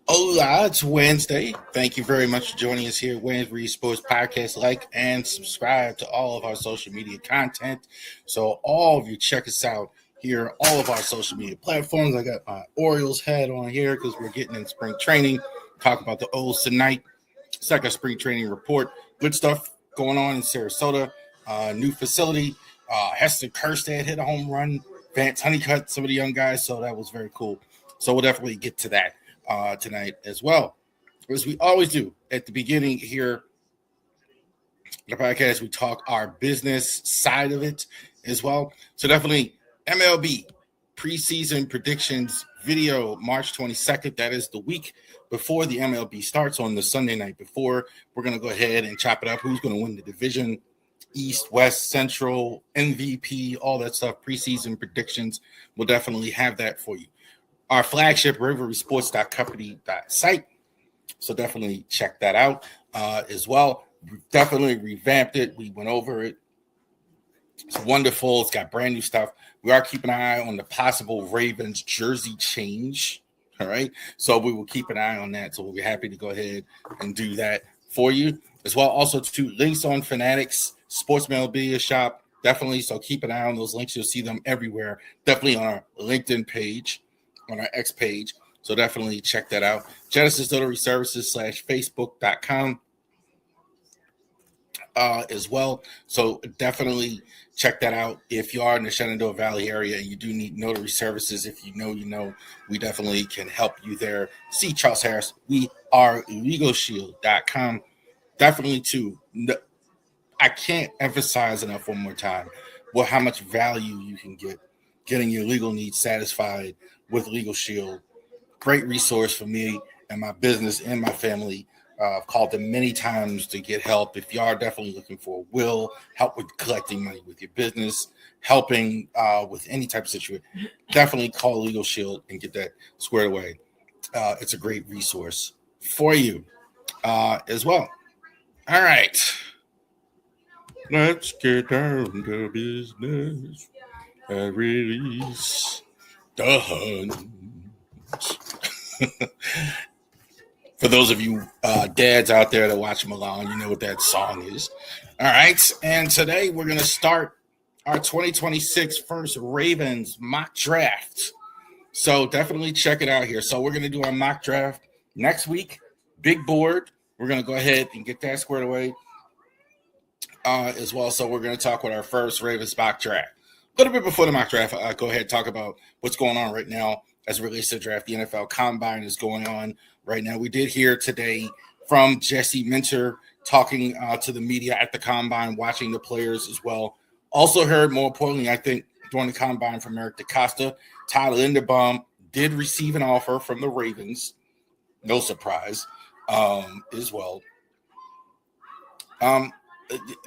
Hola, it's Wednesday. Thank you very much for joining us here at Rivalries Sports Podcast. Like and subscribe to all of our social media content. So all of you check us out here, all of our social media platforms. I got my Orioles hat on here because we're getting in spring training. Talk about the O's tonight. It's like a spring training report. Good stuff going on in Sarasota. New facility. Heston Kerstad hit a home run. Vance Honeycutt, some of the young guys. So that was very cool. So we'll definitely get to that tonight as well. As we always do at the beginning here, the podcast, we talk our business side of it as well. So definitely MLB preseason predictions video, March 22nd. That is the week before the MLB starts on the Sunday night before. We're going to go ahead and chop it up. Who's going to win the division? East, West, Central, MVP, all that stuff, preseason predictions. We'll definitely have that for you. Our flagship rivalrysports.company.site. So definitely check that out as well. We definitely revamped it. We went over it. It's wonderful. It's got brand new stuff. We are keeping an eye on the possible Ravens jersey change. All right. So we will keep an eye on that. So we'll be happy to go ahead and do that for you as well. Also, to links on Fanatics Sports Memorabilia Shop. Definitely. So keep an eye on those links. You'll see them everywhere. Definitely on our LinkedIn page, on our X page. So definitely check that out. Genesis Notary Services /Facebook.com as well. So definitely check that out. If you are in the Shenandoah Valley area and you do need notary services, if you know, we definitely can help you there. See Charles Harris. We are LegalShield.com. Definitely too. I can't emphasize enough one more time how much value you can get getting your legal needs satisfied with Legal Shield. Great resource for me and my business and my family. I've called them many times to get help. If you are definitely looking for a will, help with collecting money with your business, helping with any type of situation, definitely call Legal Shield and get that squared away. It's a great resource for you as well. All right. Let's get down to business and release the hunt. For those of you dads out there that watch Milan, you know what that song is. All right. And today we're going to start our 2026 first Ravens mock draft. So definitely check it out here. So we're going to do our mock draft next week. Big board. We're going to go ahead and get that squared away as well. So we're going to talk with our first Ravens mock draft. A little bit before the mock draft, I'll go ahead and talk about what's going on right now as it relates to the draft. The NFL Combine is going on right now. We did hear today from Jesse Minter talking to the media at the Combine, watching the players as well. Also heard, more importantly, I think, during the Combine from Eric DeCosta, Todd Linderbaum did receive an offer from the Ravens. No surprise as well. The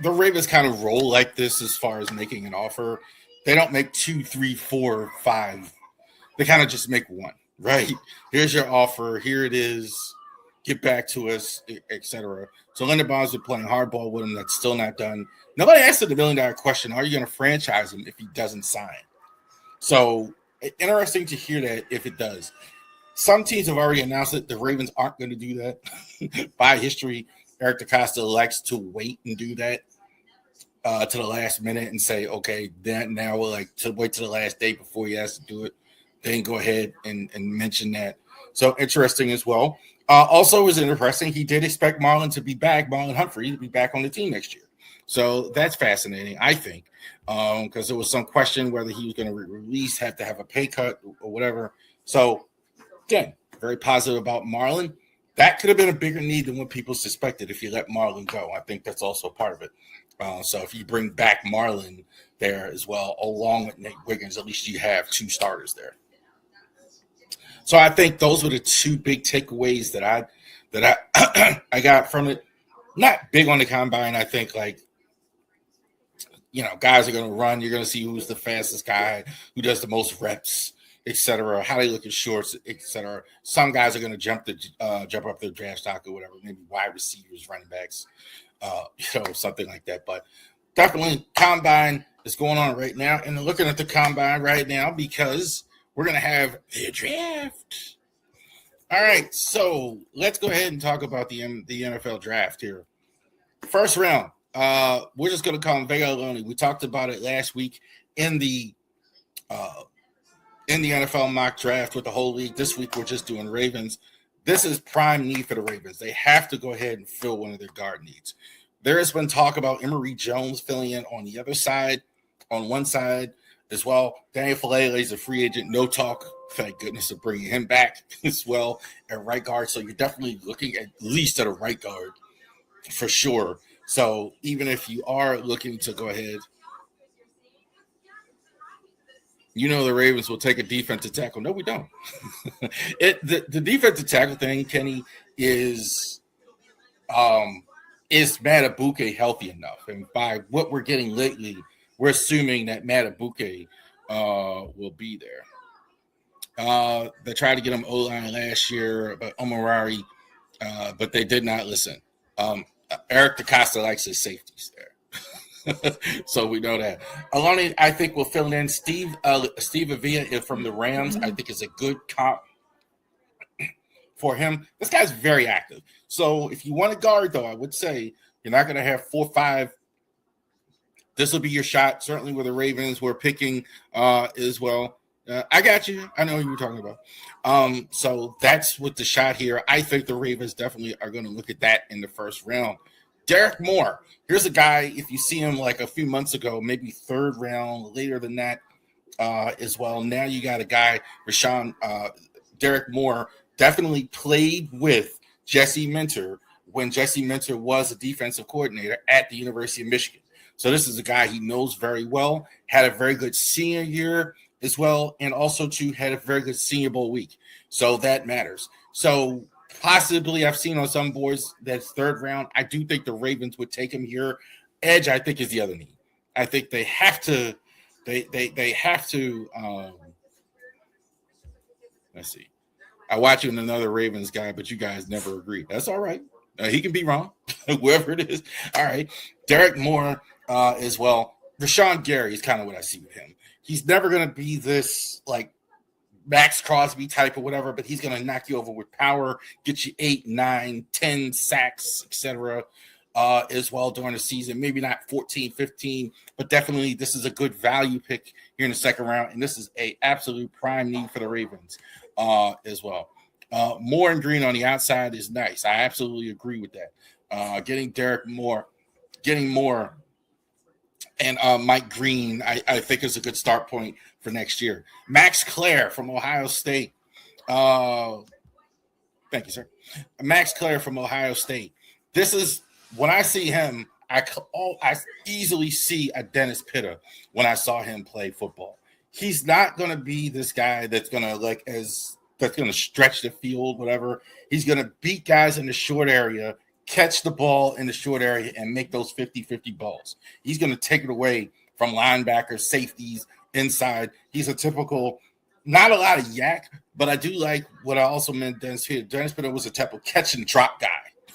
Ravens kind of roll like this as far as making an offer. They don't make 2, 3, 4, 5. They kind of just make one, right? Here's your offer. Here it is. Get back to us, etc. So Linderbaum's been playing hardball with him. That's still not done. Nobody asked the $1 million question. Are you going to franchise him if he doesn't sign? So interesting to hear that if it does. Some teams have already announced it. The Ravens aren't going to do that. By history, Eric DeCosta likes to wait and do that to the last minute and say, okay, then now we'll like to wait to the last day before he has to do it. Then go ahead and mention that. So interesting as well. Also was interesting. He did expect Marlon Humphrey to be back on the team next year. So that's fascinating, I think, because there was some question whether he was going to have to have a pay cut or whatever. So again, very positive about Marlon. That could have been a bigger need than what people suspected if you let Marlon go. I think that's also part of it. So if you bring back Marlon there as well, along with Nate Wiggins, at least you have 2 starters there. So I think those were the 2 big takeaways that I got from it. Not big on the Combine. I think guys are going to run. You're going to see who's the fastest guy, who does the most reps, etc. How they look in shorts, etc. Some guys are going to jump up their draft stock or whatever. Maybe wide receivers, running backs, something like that. But definitely, Combine is going on right now, and looking at the Combine right now because we're going to have the draft All right, so let's go ahead and talk about the NFL draft here. First round, we're just going to call him Vega Aloni. We talked about it last week in the uh, NFL mock draft with the whole league. This week we're just doing Ravens. This is prime need for the Ravens. They have to go ahead and fill one of their guard needs. There has been talk about Emory Jones filling in on the other side, on one side as well. Daniel Falele is a free agent. No talk, thank goodness, of bringing him back as well at right guard. So you're definitely looking at least at a right guard for sure. So even if you are looking to go ahead, the Ravens will take a defensive tackle. No, we don't. The defensive tackle thing, Kenny, um, is Matabuke healthy enough? And by what we're getting lately, we're assuming that Matabuke will be there. They tried to get him O-line last year, but Omarari, but they did not listen. Eric DaCosta likes his safeties there. So we know that. Aloni, I think, will fill in. Steve Avila from the Rams, I think, is a good comp for him. This guy's very active. So if you want to guard, though, I would say you're not going to have 4 or 5. This will be your shot. Certainly where the Ravens were picking as well. I got you. I know who you're talking about. So that's with the shot here. I think the Ravens definitely are going to look at that in the first round. Derek Moore. Here's a guy, if you see him like a few months ago, maybe third round, later than that as well. Now you got a guy, Derek Moore, definitely played with Jesse Minter when Jesse Minter was a defensive coordinator at the University of Michigan. So this is a guy he knows very well, had a very good senior year as well, and also too had a very good Senior Bowl week. So that matters. So possibly I've seen on some boards that's third round. I do think the Ravens would take him here. Edge, I think, is the other need. I think they have to. They have to. Let's see. I watch you and another Ravens guy, but you guys never agree. That's all right. He can be wrong, whoever it is. All right. Derek Moore as well. Rashawn Gary is kind of what I see with him. He's never going to be this like Max Crosby type or whatever, but he's going to knock you over with power, get you 8, 9, 10 sacks, etc. As well during the season. Maybe not 14, 15, but definitely this is a good value pick here in the second round, and this is a absolute prime need for the Ravens as well. Moore and Green on the outside is nice. I absolutely agree with that. Getting Moore and Mike Green, I think is a good start point for next year. Max Clare from Ohio State. Thank you, sir. Max Clare from Ohio State. This is when I see him, I easily see a Dennis Pitta when I saw him play football. He's not going to be this guy that's going to that's going to stretch the field, whatever. He's going to beat guys in the short area, catch the ball in the short area, and make those 50-50 balls. He's going to take it away from linebackers, safeties, inside. He's a typical, not a lot of yak, but I do like what I also meant Dennis Pitta. Dennis Pitta was a type of catch and drop guy,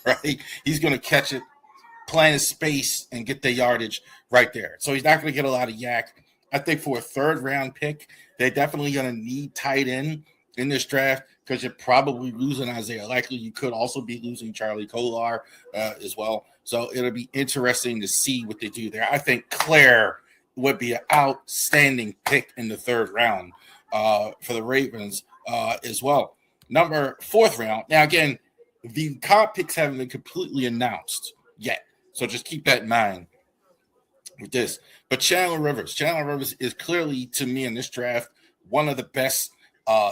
right? He's going to catch it, play in space, and get the yardage right there. So he's not going to get a lot of yak. I think for a third-round pick, they're definitely going to need tight end in this draft because you're probably losing Isaiah Likely. You could also be losing Charlie Kolar as well. So it'll be interesting to see what they do there. I think Claire would be an outstanding pick in the third round for the Ravens as well. Fourth round. Now, again, the comp picks haven't been completely announced yet. So just keep that in mind with this. But Chandler Rivers is clearly, to me in this draft, one of the best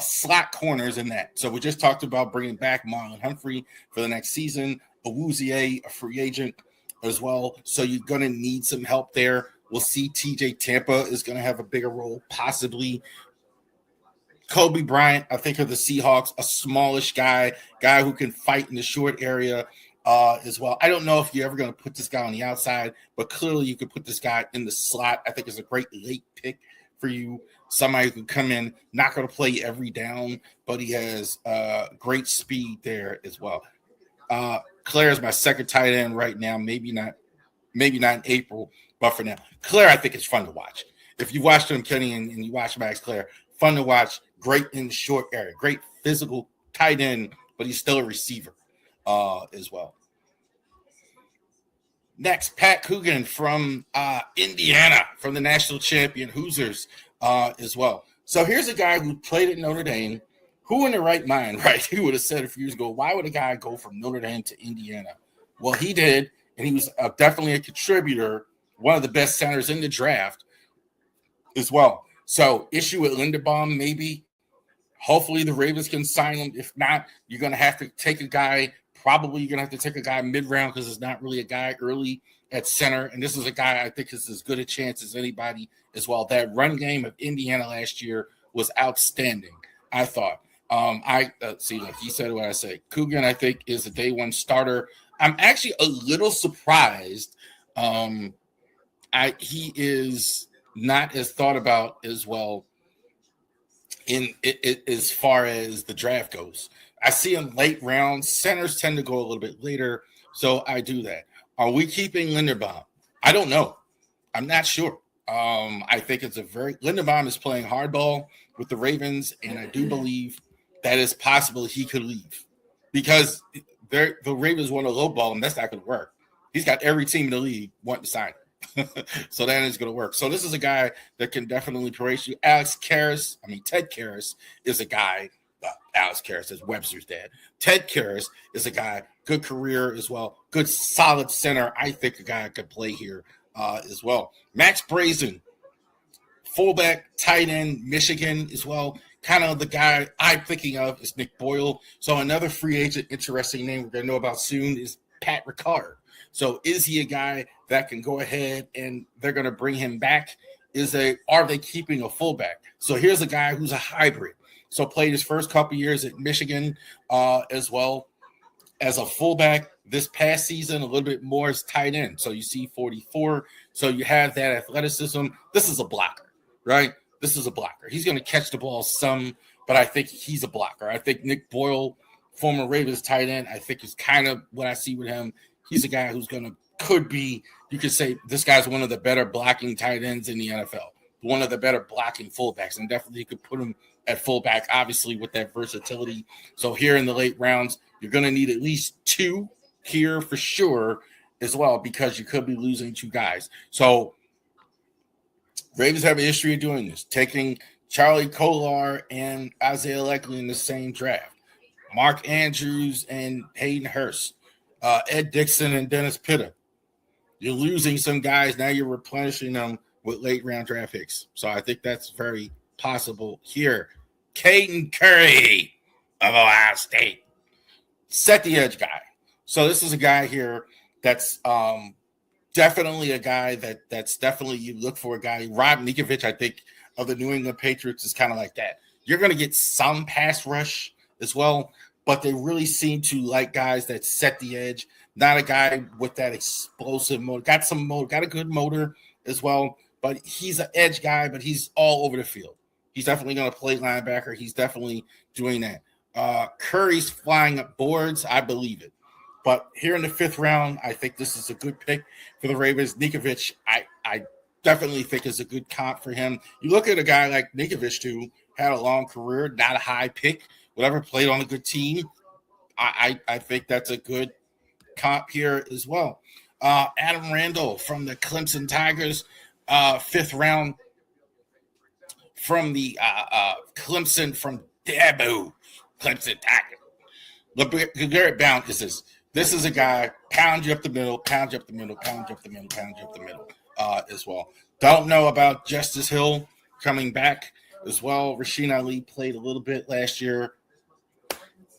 slot corners in that. So we just talked about bringing back Marlon Humphrey for the next season. Awuzie, a free agent as well. So you're going to need some help there. We'll see TJ Tampa is going to have a bigger role, possibly. Kobe Bryant, I think, of the Seahawks, a smallish guy who can fight in the short area as well. I don't know if you're ever going to put this guy on the outside, but clearly you could put this guy in the slot. I think it's a great late pick for you. Somebody who can come in, not going to play every down, but he has great speed there as well. Claire is my second tight end right now. Maybe not in April, but for now. Claire, I think it's fun to watch. If you watched him, Kenny, and you watch Max Claire, fun to watch. Great in the short area. Great physical tight end, but he's still a receiver as well. Next, Pat Coogan from Indiana, from the national champion Hoosiers as well. So here's a guy who played at Notre Dame. Who in the right mind, right? He would have said a few years ago, why would a guy go from Notre Dame to Indiana? Well, he did, and he was definitely a contributor, one of the best centers in the draft as well. So issue with Linderbaum, maybe. Hopefully the Ravens can sign him. If not, you're going to have to take a guy. Probably you're going to have to take a guy mid-round because there's not really a guy early at center. And this is a guy I think is as good a chance as anybody as well. That run game of Indiana last year was outstanding, I thought. See, like he said what I say. Coogan, I think, is a day one starter. I'm actually a little surprised. He is not as thought about as well in it as far as the draft goes. I see him late rounds. Centers tend to go a little bit later, so I do that. Are we keeping Linderbaum? I don't know. I'm not sure. I think it's Linderbaum is playing hardball with the Ravens, and I do believe that it's possible he could leave because the Ravens want to lowball him. That's not going to work. He's got every team in the league wanting to sign him. So that is going to work. So this is a guy that can definitely praise you. Ted Karras is a guy. Alex Karras is Webster's dad. Ted Karras is a guy, good career as well, good solid center. I think a guy could play here as well. Max Brazen, fullback, tight end, Michigan as well. Kind of the guy I'm thinking of is Nick Boyle. So another free agent, interesting name we're going to know about soon is Pat Ricard. So is he a guy that can go ahead and they're going to bring him back? Are they keeping a fullback? So here's a guy who's a hybrid. So played his first couple years at Michigan as well as a fullback. This past season, a little bit more as tight end. So you see 44. So you have that athleticism. This is a blocker, right? This is a blocker. He's going to catch the ball some, but I think he's a blocker. I think Nick Boyle, former Ravens tight end, I think is kind of what I see with him. He's a guy who's could be, you could say this guy's one of the better blocking tight ends in the NFL, one of the better blocking fullbacks, and definitely you could put him at fullback, obviously with that versatility. So here in the late rounds, you're going to need at least two here for sure as well, because you could be losing two guys. So Ravens have a history of doing this, taking Charlie Kolar and Isaiah Likely in the same draft, Mark Andrews and Hayden Hurst, Ed Dixon and Dennis Pitta. You're losing some guys. Now you're replenishing them with late round draft picks. So I think that's very possible here. Caden Curry of Ohio State. Set the edge guy. So this is a guy here that's definitely a guy that's definitely you look for a guy. Rob Ninkovich, I think, of the New England Patriots is kind of like that. You're going to get some pass rush as well, but they really seem to like guys that set the edge. Not a guy with that explosive motor. Got some motor, got a good motor as well, but he's an edge guy, but he's all over the field. He's definitely going to play linebacker. He's definitely doing that. Curry's flying up boards. I believe it. But here in the fifth round, I think this is a good pick for the Ravens. Ninkovich, I definitely think is a good comp for him. You look at a guy like Ninkovich, who had a long career, not a high pick, whatever, played on a good team. I think that's a good comp here as well. Adam Randall from the Clemson Tigers, fifth round from the Clemson from Dabo, Clemson Tigers. Garrett Bound is this. This is a guy, pound you up the middle as well. Don't know about Justice Hill coming back as well. Rasheen Ali played a little bit last year.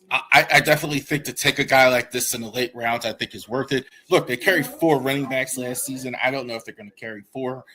I definitely think to take a guy like this in the late rounds, I think is worth it. Look, they carried 4 running backs last season. I don't know if they're going to carry 4.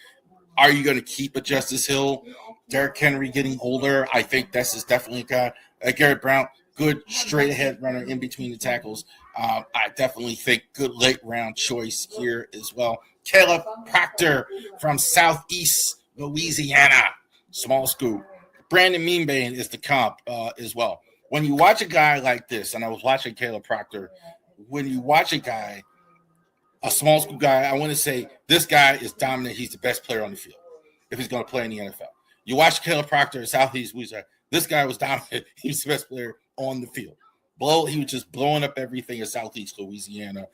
Are you going to keep a Justice Hill? Derrick Henry getting older. I think this is definitely a guy. Garrett Brown, good straight ahead runner in between the tackles. I definitely think good late round choice here as well. Caleb Proctor from Southeast Louisiana, small school. Brandon Meanbane is the comp as well. When you watch a guy like this, and I was watching Caleb Proctor, when you watch a guy, a small school guy, I want to say this guy is dominant. He's the best player on the field if he's going to play in the NFL. You watch Caleb Proctor at Southeast Louisiana. This guy was dominant. He's the best player on the field. He was just blowing up everything in Southeast Louisiana.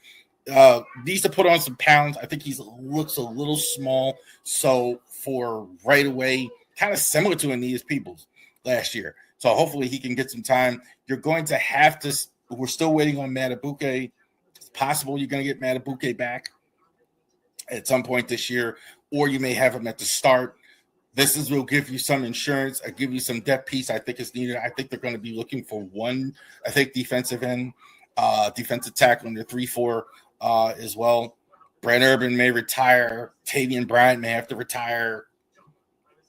Needs to put on some pounds. I think he looks a little small. So for right away, kind of similar to Aeneas Peoples last year. So hopefully he can get some time. You're going to have to. We're still waiting on Matabuke. It's possible you're going to get Matabuke back at some point this year, or you may have him at the start. This will give you some insurance. I give you some depth piece I think is needed. I think they're going to be looking for one, I think, defensive end, defensive tackle in their 3-4 as well. Brent Urban may retire. Tavian Bryant may have to retire.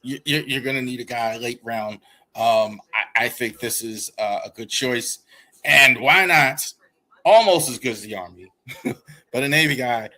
You're going to need a guy late round. I think this is a good choice. And why not? Almost as good as the Army, but a Navy guy,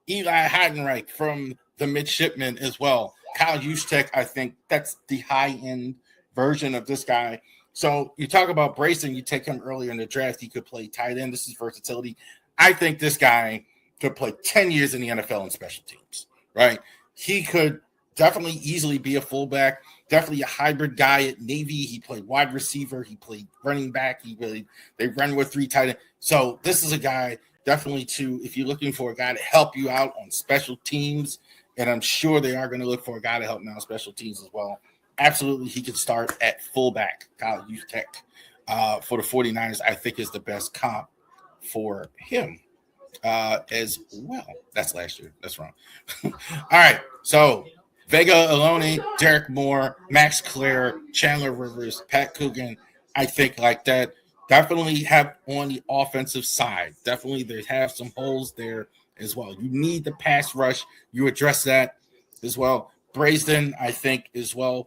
Eli Heidenreich from the midshipmen as well. Kyle Juszczyk, I think that's the high-end version of this guy. So you talk about Brayson, you take him earlier in the draft, he could play tight end. This is versatility. I think this guy could play 10 years in the NFL in special teams, right? He could definitely easily be a fullback, definitely a hybrid guy at Navy. He played wide receiver. He played running back. They run with 3 tight ends. So this is a guy definitely if you're looking for a guy to help you out on special teams, and I'm sure they are going to look for a guy to help them out on special teams as well. Absolutely, he could start at fullback. Kyle Juszczyk for the 49ers, I think, is the best comp for him as well. That's last year. That's wrong. All right, so Vega Alone, Derek Moore, Max Clare, Chandler Rivers, Pat Coogan, I think like that. Definitely have on the offensive side. Definitely they have some holes there as well. You need the pass rush. You address that as well. Braysden, I think, as well.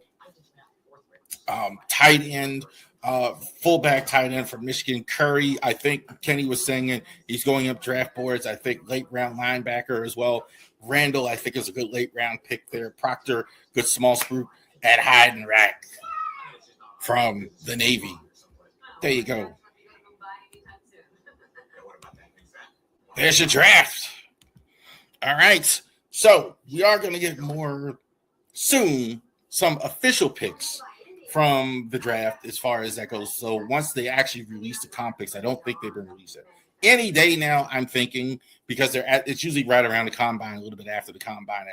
Tight end, fullback tight end from Michigan. Curry, I think Kenny was saying it. He's going up draft boards. I think late round linebacker as well. Randall, I think, is a good late round pick there. Proctor, good small spook at Heidenreich from the Navy. There you go. There's your draft. All right. So we are going to get more soon, some official picks from the draft as far as that goes. So once they actually release the comp picks, I don't think they've been released yet. Any day now, I'm thinking, because it's usually right around the combine, a little bit after the combine,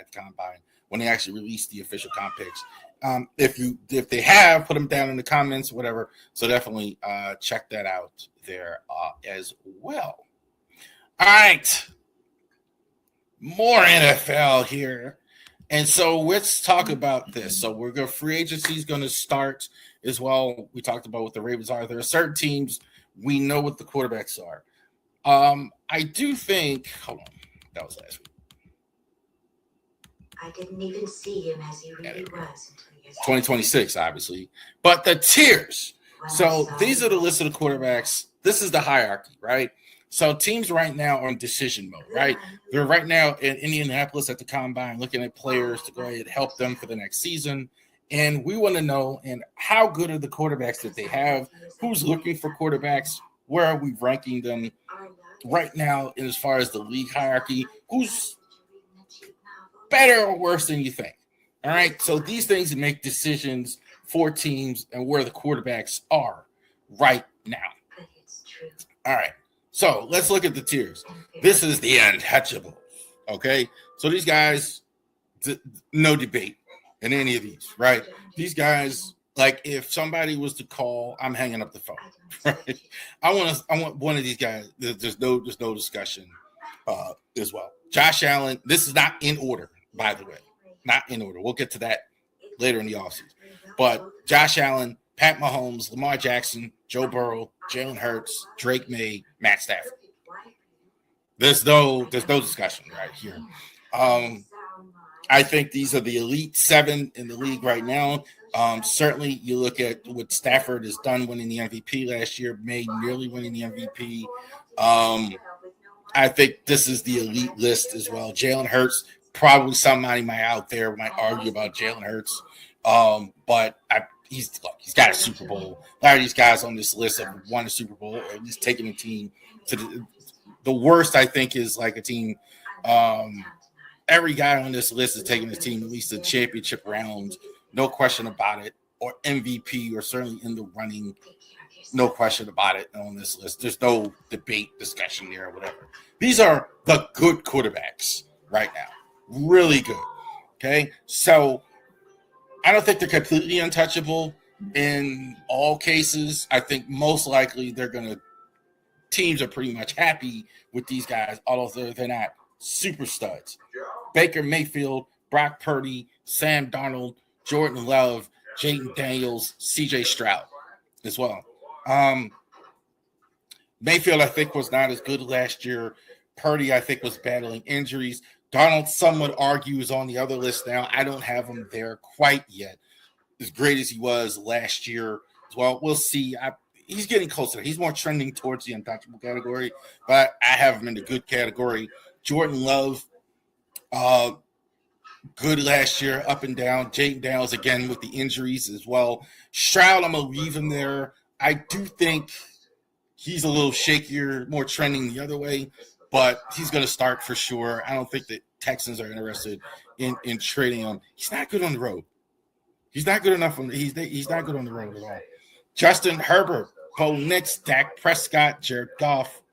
when they actually release the official comp picks. If they have, put them down in the comments, whatever. So definitely check that out there as well. All right, more NFL here, and so let's talk about this. So we're going free agency is going to start as well. We talked about what the Ravens are. There are certain teams we know what the quarterbacks are. I do think. Hold on, that was last week. I didn't even see him as he really was until 2026, obviously. But the tiers. So these are the list of the quarterbacks. This is the hierarchy, right? So teams right now are in decision mode, right? They're right now in Indianapolis at the combine looking at players to go ahead and help them for the next season. And we want to know how good are the quarterbacks that they have? Who's looking for quarterbacks? Where are we ranking them right now as far as the league hierarchy? Who's better or worse than you think? All right. So these things make decisions for teams and where the quarterbacks are right now. All right. So let's look at the tiers. This is the untouchable. Okay. So these guys, no debate in any of these, right? These guys, like if somebody was to call, I'm hanging up the phone, right? I want one of these guys. There's no discussion as well. Josh Allen, this is not in order, by the way. Not in order. We'll get to that later in the offseason. But Josh Allen, Pat Mahomes, Lamar Jackson, Joe Burrow, Jalen Hurts, Drake May, Matt Stafford. There's no discussion right here. I think these are the elite 7 in the league right now. Certainly, you look at what Stafford has done winning the MVP last year, May nearly winning the MVP. I think this is the elite list as well. Jalen Hurts, probably somebody out there might argue about Jalen Hurts, but he's got a Super Bowl. A lot of these guys on this list have won a Super Bowl, or at least taking a team to the worst. I think is like a team. Every guy on this list is taking his team at least a championship round, no question about it, or MVP, or certainly in the running No question about it on this list. There's no debate, discussion there, or whatever. These are the good quarterbacks right now. Really good. Okay. So I don't think they're completely untouchable in all cases. I think most likely teams are pretty much happy with these guys, although they're not super studs. Baker Mayfield, Brock Purdy, Sam Darnold, Jordan Love, Jaden Daniels, CJ Stroud as well. Mayfield, I think, was not as good last year. Purdy, I think, was battling injuries. Darnold, some would argue, is on the other list now. I don't have him there quite yet, as great as he was last year as well. We'll see. He's getting closer. He's more trending towards the untouchable category, but I have him in the good category. Jordan Love, good last year, up and down. Jaden Daniels, again, with the injuries as well. Stroud, I'm going to leave him there. I do think he's a little shakier, more trending the other way, but he's going to start for sure. I don't think the Texans are interested in trading him. He's not good on the road. He's not good enough. He's not good on the road at all. Justin Herbert, Bo Nix, Dak Prescott, Jared Goff,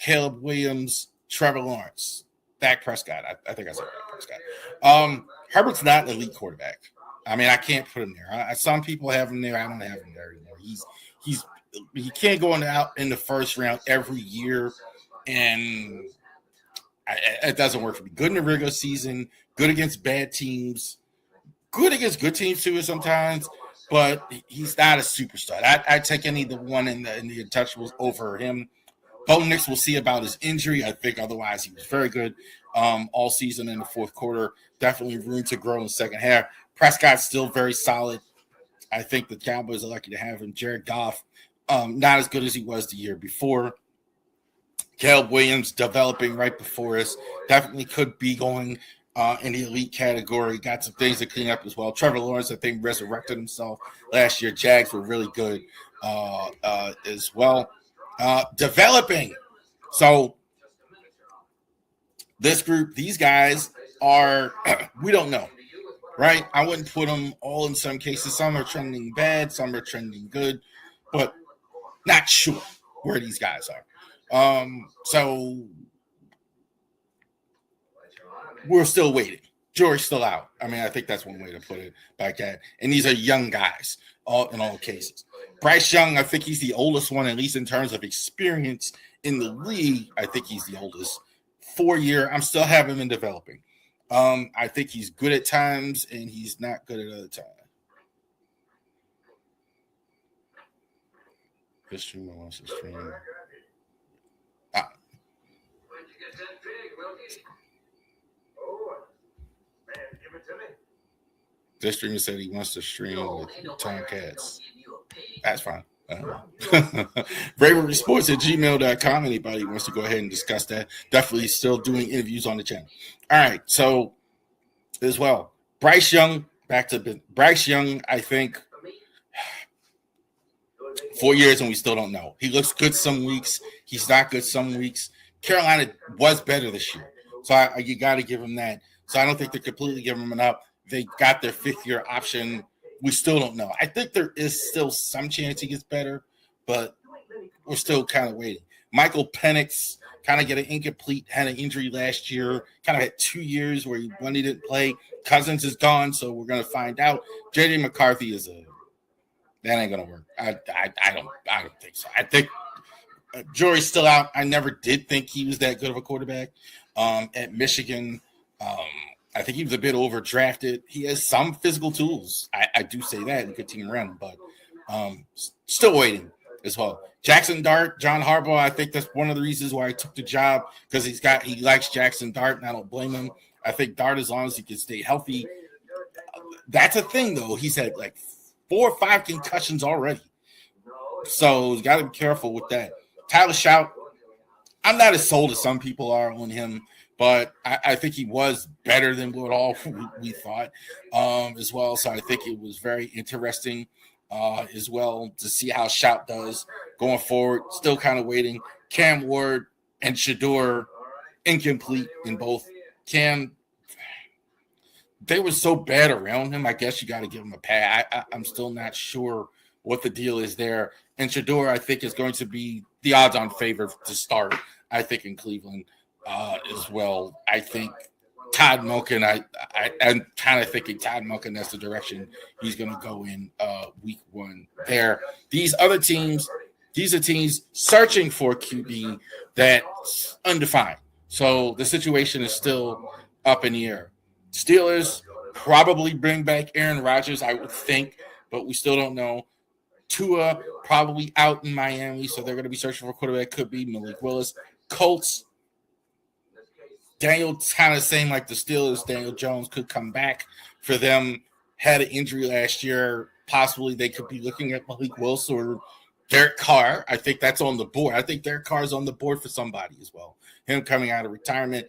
Caleb Williams, Trevor Lawrence. Dak Prescott. I think I said Dak Prescott. Herbert's not an elite quarterback. I mean, I can't put him there. Some people have him there. I don't have him there anymore. He can't go out in the first round every year, and it doesn't work for me. Good in the regular season, good against bad teams, good against good teams too sometimes, but he's not a superstar. I'd take any of the one in the untouchables over him. Bo Nix, we'll see about his injury. I think otherwise he was very good all season in the fourth quarter. Definitely room to grow in the second half. Prescott's still very solid. I think the Cowboys are lucky to have him. Jared Goff, not as good as he was the year before. Caleb Williams developing right before us. Definitely could be going in the elite category. Got some things to clean up as well. Trevor Lawrence, I think, resurrected himself last year. Jags were really good as well. Developing. So this group, these guys are, we don't know, right? I wouldn't put them all in some cases. Some are trending bad, some are trending good, but not sure where these guys are. So we're still waiting. Jury's still out. I mean, I think that's one way to put it like that. And these are young guys in all cases. Bryce Young, I think he's the oldest one, at least in terms of experience in the league. I think he's the oldest. 4-year. I'm still having him in developing. I think he's good at times, and he's not good at other times. This streamer wants to stream. This streamer said he wants to stream with Tom Cats. That's fine. Rivalries Sports at gmail.com. Anybody wants to go ahead and discuss that? Definitely still doing interviews on the channel. All right. So, as well, Bryce Young, back to Bryce Young, I think 4 years and we still don't know. He looks good some weeks. He's not good some weeks. Carolina was better this year. So you got to give him that. So I don't think they're completely giving him enough. They got their 5th-year option. We still don't know. I think there is still some chance he gets better, but we're still kind of waiting. Michael Penix kind of get an incomplete, had an injury last year, kind of had 2 years where he didn't play. Cousins is gone, so we're going to find out. J.J. McCarthy that ain't going to work. I don't think so. I think jury's still out. I never did think he was that good of a quarterback at Michigan. I think he was a bit overdrafted. He has some physical tools. I do say that, and good team around him, but still waiting as well. Jackson Dart, John Harbaugh, I think that's one of the reasons why he took the job, because he likes Jackson Dart, and I don't blame him. I think Dart, as long as he can stay healthy, that's a thing, though. He's had like 4 or 5 concussions already. So you got to be careful with that. Tyler Shout, I'm not as sold as some people are on him, but I think he was better than what all we thought as well. So I think it was very interesting as well to see how Shout does going forward. Still kind of waiting. Cam Ward and Shador, incomplete in both. Cam, they were so bad around him. I guess you got to give him a pad. I'm still not sure what the deal is there. And Shador, I think, is going to be the odds-on favorite to start, I think, in Cleveland as well. I think Todd Monken, I'm kind of thinking Todd Monken, that's the direction he's going to go in week one there. These other teams, these are teams searching for QB that's undefined. So the situation is still up in the air. Steelers probably bring back Aaron Rodgers, I would think, but we still don't know. Tua probably out in Miami, so they're going to be searching for a quarterback. Could be Malik Willis. Colts, Daniel kind of saying like the Steelers, Daniel Jones could come back for them. Had an injury last year. Possibly they could be looking at Malik Willis or Derek Carr. I think that's on the board. I think Derek Carr is on the board for somebody as well. Him coming out of retirement.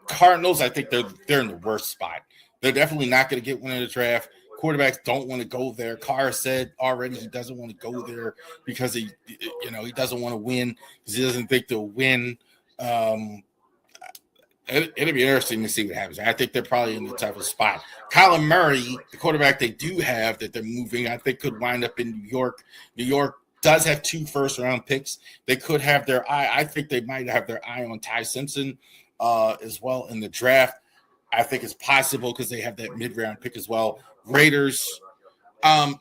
Cardinals, I think they're in the worst spot. They're definitely not going to get one in the draft. Quarterbacks don't want to go there. Carr said already he doesn't want to go there because he doesn't want to win because he doesn't think they'll win. It'll be interesting to see what happens. I think they're probably in the toughest spot. Kyler Murray, the quarterback they do have that they're moving, I think could wind up in New York. New York does have 2 first-round picks. They could have their eye. I think they might have their eye on Ty Simpson as well in the draft. I think it's possible because they have that mid-round pick as well. Raiders,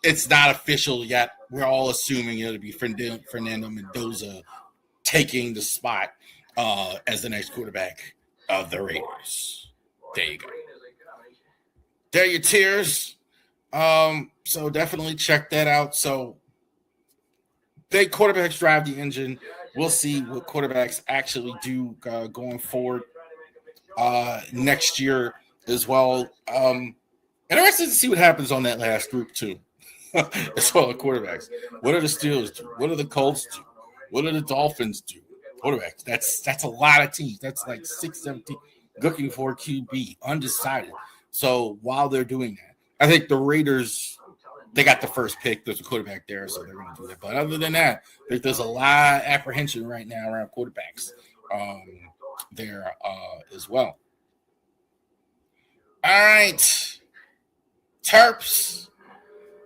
it's not official yet. We're all assuming it'll be Fernando Mendoza taking the spot as the next quarterback of the Raiders. There you go. There are your tiers. So definitely check that out. So they quarterbacks drive the engine. We'll see what quarterbacks actually do going forward next year as well. Interested to see what happens on that last group too, as well as quarterbacks. What do the Steelers do? What do the Colts do? What do the Dolphins do? Quarterbacks. That's a lot of teams. That's like 6, 7 teams looking for QB, undecided. So while they're doing that, I think the Raiders, they got the first pick. There's a quarterback there, so they're going to do that. But other than that, there's a lot of apprehension right now around quarterbacks there as well. All right. Terps,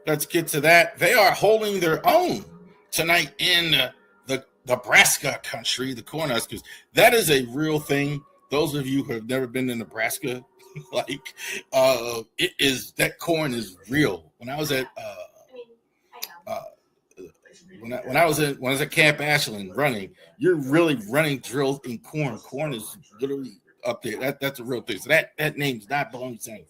let's get to that. They are holding their own tonight in the Nebraska country, the Cornhuskers. That is a real thing. Those of you who have never been to Nebraska, it is, that corn is real. When I was at when I was at Camp Ashland running, you're really running drills in corn. Corn is literally up there. That's a real thing. So that name's not belonging to me.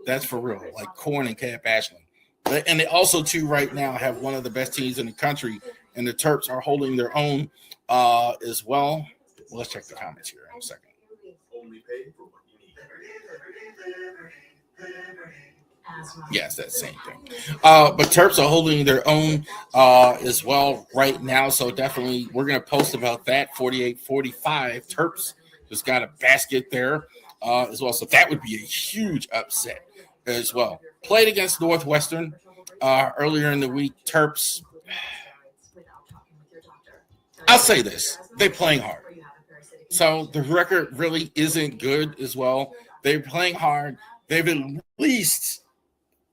That's for real. Like corn and Camp Ashland. And they also too right now have one of the best teams in the country, and the Terps are holding their own as well. Let's check the comments here in a second. Yes, that same thing. But Terps are holding their own as well right now. So definitely we're going to post about that. 48-45. Terps just got a basket there as well. So that would be a huge upset as well. Played against Northwestern earlier in the week. Terps, I'll say this. They're playing hard. So the record really isn't good as well. They're playing hard. They've at least,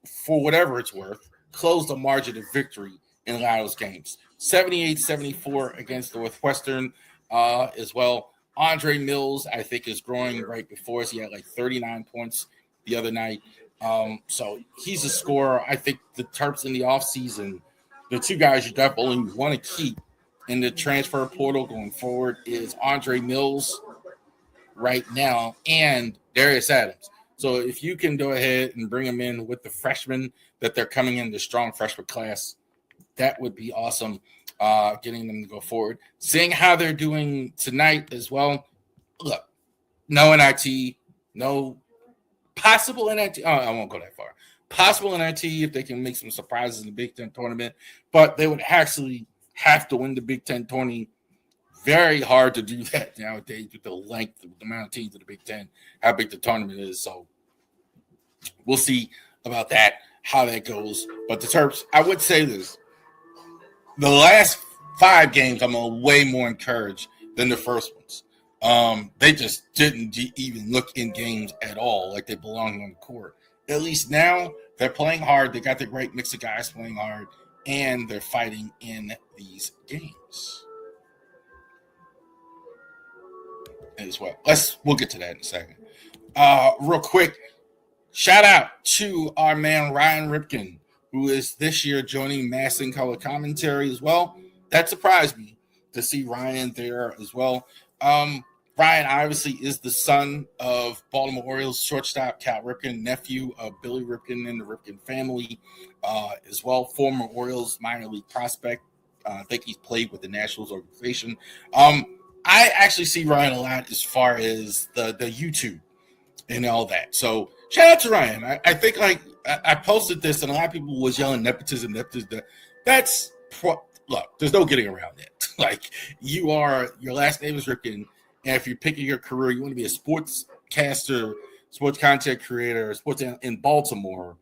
for whatever it's worth, closed the margin of victory in a lot of those games. 78-74 against Northwestern as well. Andre Mills, I think, is growing right before us. He had like 39 points the other night. So he's a scorer. I think the Terps in the offseason, the two guys you definitely want to keep in the transfer portal going forward is Andre Mills right now and Darius Adams. So if you can go ahead and bring them in with the freshmen that they're coming in, the strong freshman class, that would be awesome, getting them to go forward. Seeing how they're doing tonight as well. Look, no NIT, no possible NIT. Oh, I won't go that far. Possible NIT if they can make some surprises in the Big Ten tournament, but they would actually have to win the Big Ten tourney. Very hard to do that nowadays with the length, the amount of teams in the Big Ten, how big the tournament is. So we'll see about that, how that goes. But the Terps, I would say this. The last 5 games, I'm way more encouraged than the first ones. They just didn't even look in games at all like they belonged on the court. At least now they're playing hard. They got the great mix of guys playing hard. and they're fighting in these games as well. We'll get to that in a second. Real quick, shout out to our man Ryan Ripken, who is this year joining Mass in Color Commentary as well. That surprised me to see Ryan there as well. Ryan obviously is the son of Baltimore Orioles shortstop Cal Ripken, nephew of Billy Ripken and the Ripken family as well. Former Orioles minor league prospect. I think he's played with the Nationals organization. I actually see Ryan a lot as far as the YouTube and all that. So shout out to Ryan. I think I posted this and a lot of people was yelling nepotism. That's look, there's no getting around that. Like your last name is Ripken. And if you're picking your career, you want to be a sportscaster, sports content creator, sports in Baltimore,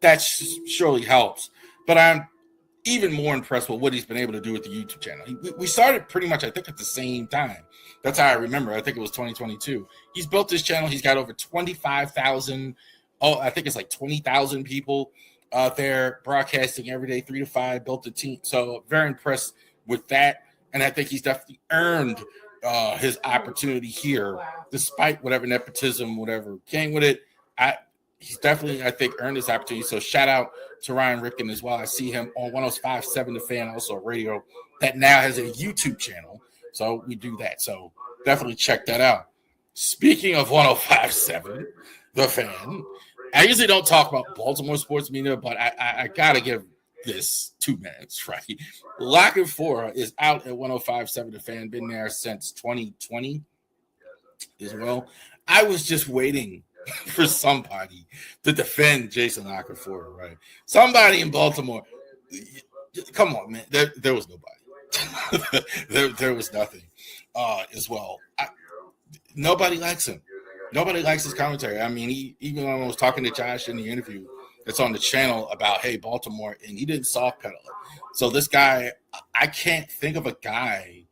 that surely helps. But I'm even more impressed with what he's been able to do with the YouTube channel. We started pretty much, I think, at the same time. That's how I remember. I think it was 2022. He's built this channel. He's got over 25,000. Oh, I think it's like 20,000 people out there broadcasting every day, 3 to 5, built a team. So very impressed with that. And I think he's definitely earned his opportunity here, despite whatever nepotism, whatever came with it. He's definitely, I think, earned his opportunity. So shout out to Ryan Ripken as well. I see him on 105.7 The Fan, also radio that now has a YouTube channel. So we do that. So definitely check that out. Speaking of 105.7 The Fan, I usually don't talk about Baltimore sports media, but I got to give this 2 minutes, right? Lock and Four is out at 105.7 The Fan, been there since 2020 as well. I was just waiting for somebody to defend Jason Lockenford, right? Somebody in Baltimore. Come on, man. There was nobody. there was nothing as well. Nobody likes him. Nobody likes his commentary. I mean, even when I was talking to Josh in the interview that's on the channel about, hey, Baltimore, and he didn't soft pedal it. So this guy, I can't think of a guy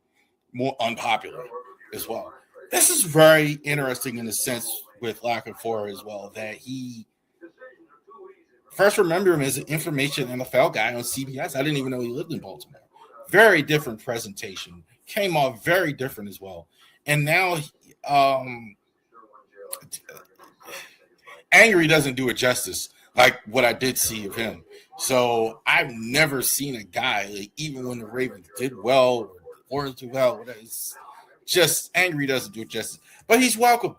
more unpopular as well. This is very interesting in the sense with Lockenford as well, that he first remember him as an information NFL guy on CBS. I didn't even know he lived in Baltimore. Very different presentation. Came off very different as well. And now angry doesn't do it justice like what I did see of him. So I've never seen a guy, like, even when the Ravens did well or did well, whatever, it's just angry doesn't do it justice. But he's welcome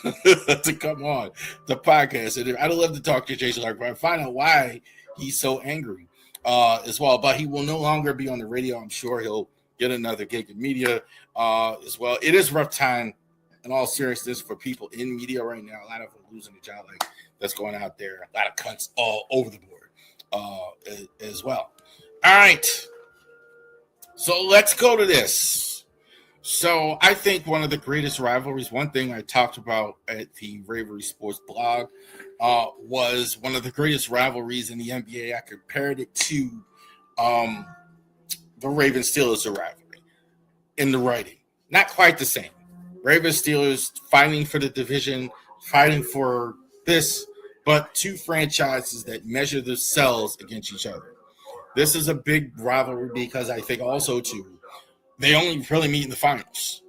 to come on the podcast. And I'd love to talk to Jason Larkin and find out why he's so angry as well. But he will no longer be on the radio. I'm sure he'll get another gig in media as well. It is a rough time, in all seriousness, for people in media right now. A lot of them losing a job like that's going out there. A lot of cuts all over the board as well. All right. So let's go to this. So I think one of the greatest rivalries, one thing I talked about at the Rivalry Sports blog was one of the greatest rivalries in the NBA. I compared it to the Ravens Steelers rivalry in the writing. Not quite the same. Ravens Steelers fighting for the division, fighting for this, but two franchises that measure themselves against each other. This is a big rivalry because I think also too, they only really meet in the finals.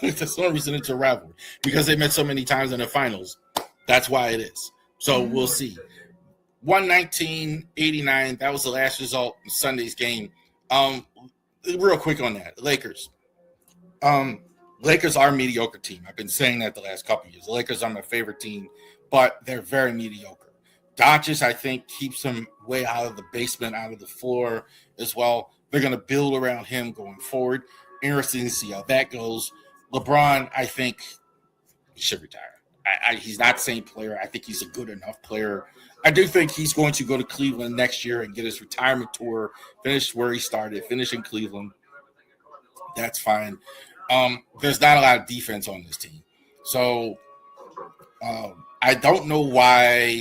That's the only reason it's a rivalry, because they met so many times in the finals. That's why it is. So we'll see. 119-89. That was the last result in Sunday's game. Real quick on that, Lakers. Lakers are a mediocre team. I've been saying that the last couple of years. The Lakers are my favorite team, but they're very mediocre. Doncic, I think, keeps them way out of the basement, out of the floor as well. They're going to build around him going forward. Interesting to see how that goes. LeBron, I think, he should retire. He's not the same player. I think he's a good enough player. I do think he's going to go to Cleveland next year and get his retirement tour, finish where he started, finish in Cleveland. That's fine. There's not a lot of defense on this team. So I don't know why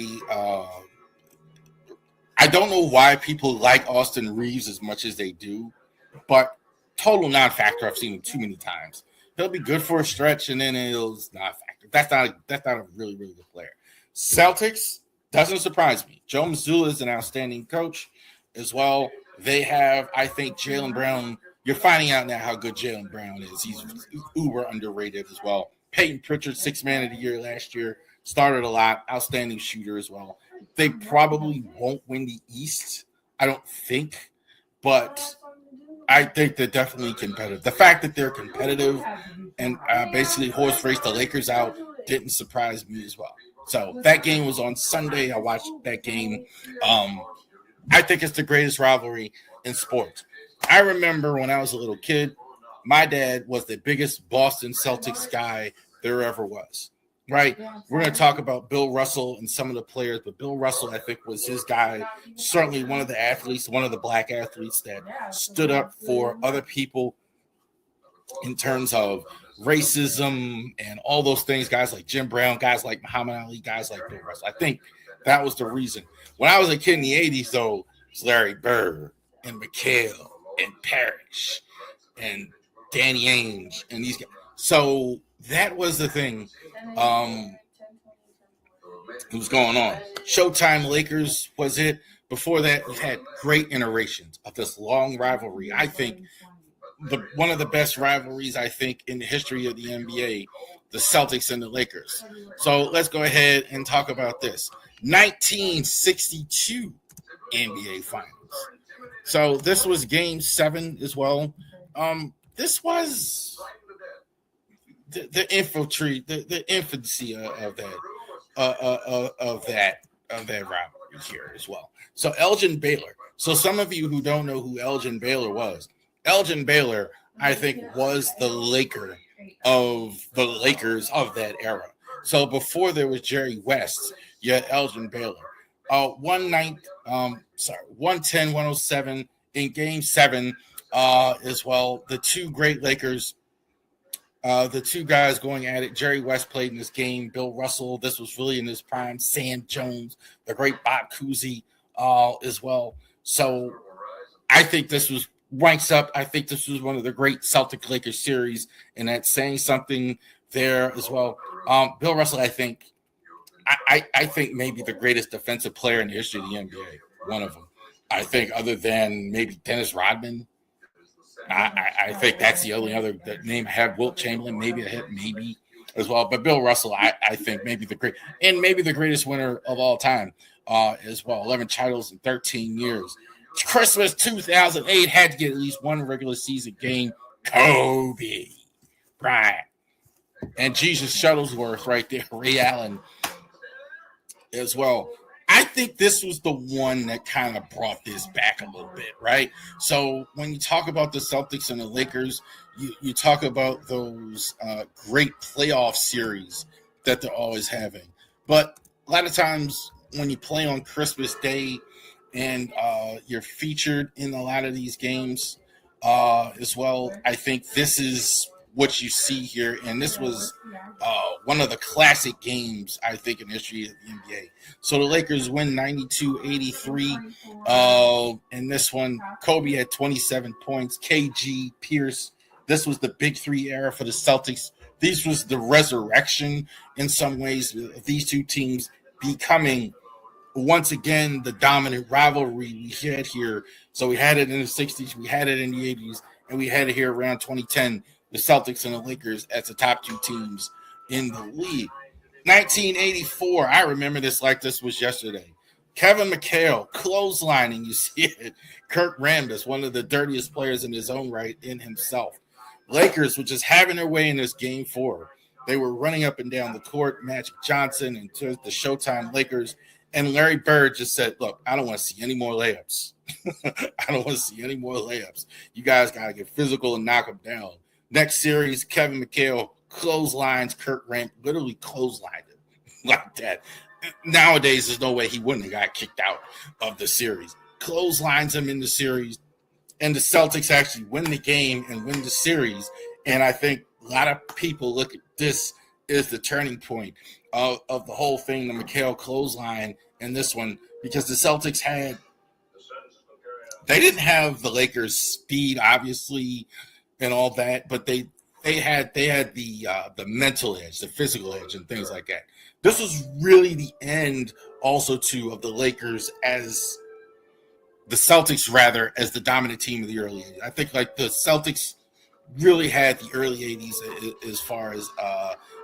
people like Austin Reeves as much as they do, but total non-factor. I've seen him too many times. He'll be good for a stretch, and then he'll not factor. That's not a really, really good player. Celtics doesn't surprise me. Joe Mazzulla is an outstanding coach as well. They have, I think, Jaylen Brown. You're finding out now how good Jaylen Brown is. He's uber underrated as well. Peyton Pritchard, 6th man of the year last year, started a lot. Outstanding shooter as well. They probably won't win the East, I don't think, but I think they're definitely competitive. The fact that they're competitive and basically horse raced the Lakers out didn't surprise me as well. So that game was on Sunday. I watched that game. I think it's the greatest rivalry in sports. I remember when I was a little kid, my dad was the biggest Boston Celtics guy there ever was. Right? We're going to talk about Bill Russell and some of the players, but Bill Russell, I think, was his guy. Certainly one of the athletes, one of the black athletes that stood up for other people in terms of racism and all those things. Guys like Jim Brown, guys like Muhammad Ali, guys like Bill Russell. I think that was the reason. When I was a kid in the 80s, though, it was Larry Bird and McHale and Parrish and Danny Ainge and these guys. So that was the thing. What was going on? Showtime Lakers was it. Before that, we had great iterations of this long rivalry. I think one of the best rivalries, I think, in the history of the NBA, the Celtics and the Lakers. So let's go ahead and talk about this. 1962 NBA Finals. So this was Game 7 as well. This was the infancy of that rivalry here as well. So Elgin Baylor. So some of you who don't know who Elgin Baylor was, Elgin Baylor, I think, was the Lakers of that era. So before there was Jerry West, you had Elgin Baylor. 110-107 in Game 7 as well. The two great Lakers, the two guys going at it. Jerry West played in this game. Bill Russell, this was really in his prime. Sam Jones, the great Bob Cousy as well. So I think this was ranks up. I think this was one of the great Celtic Lakers series, and that's saying something there as well. Bill Russell, I think maybe the greatest defensive player in the history of the NBA. One of them. I think other than maybe Dennis Rodman. I think that's the only other name I have. Wilt Chamberlain, maybe as well. But Bill Russell, I think maybe the greatest winner of all time as well. 11 titles in 13 years. Christmas 2008 had to get at least one regular season game. Kobe Bryant and Jesus Shuttlesworth right there. Ray Allen as well. I think this was the one that kind of brought this back a little bit, right? So when you talk about the Celtics and the Lakers, you talk about those great playoff series that they're always having. But a lot of times when you play on Christmas Day and you're featured in a lot of these games as well, I think this is what you see here. And this was one of the classic games, I think, in the history of the NBA. So the Lakers win 92-83. In this one, Kobe had 27 points. KG, Pierce. This was the Big Three era for the Celtics. This was the resurrection in some ways of these two teams becoming once again the dominant rivalry we had here. So we had it in the 60s, we had it in the 80s, and we had it here around 2010. The Celtics and the Lakers as the top two teams in the league. 1984, I remember this like this was yesterday. Kevin McHale clotheslining, you see it. Kurt Rambis, one of the dirtiest players in his own right in himself. Lakers were just having their way in this Game 4. They were running up and down the court, Magic Johnson and the Showtime Lakers. And Larry Bird just said, look, I don't want to see any more layups. I don't want to see any more layups. You guys got to get physical and knock them down. Next series, Kevin McHale clotheslines Kurt Rambis, literally clotheslined him like that. Nowadays, there's no way he wouldn't have got kicked out of the series. Clotheslines him in the series, and the Celtics actually win the game and win the series. And I think a lot of people look at this as the turning point of the whole thing, the McHale clothesline and this one, because the Celtics they didn't have the Lakers' speed, obviously, and all that, but they had the mental edge, the physical edge, and things like that. This was really the end, also too, of the Lakers as the Celtics rather as the dominant team of the early 80s. I think like the Celtics really had the early 80s as far as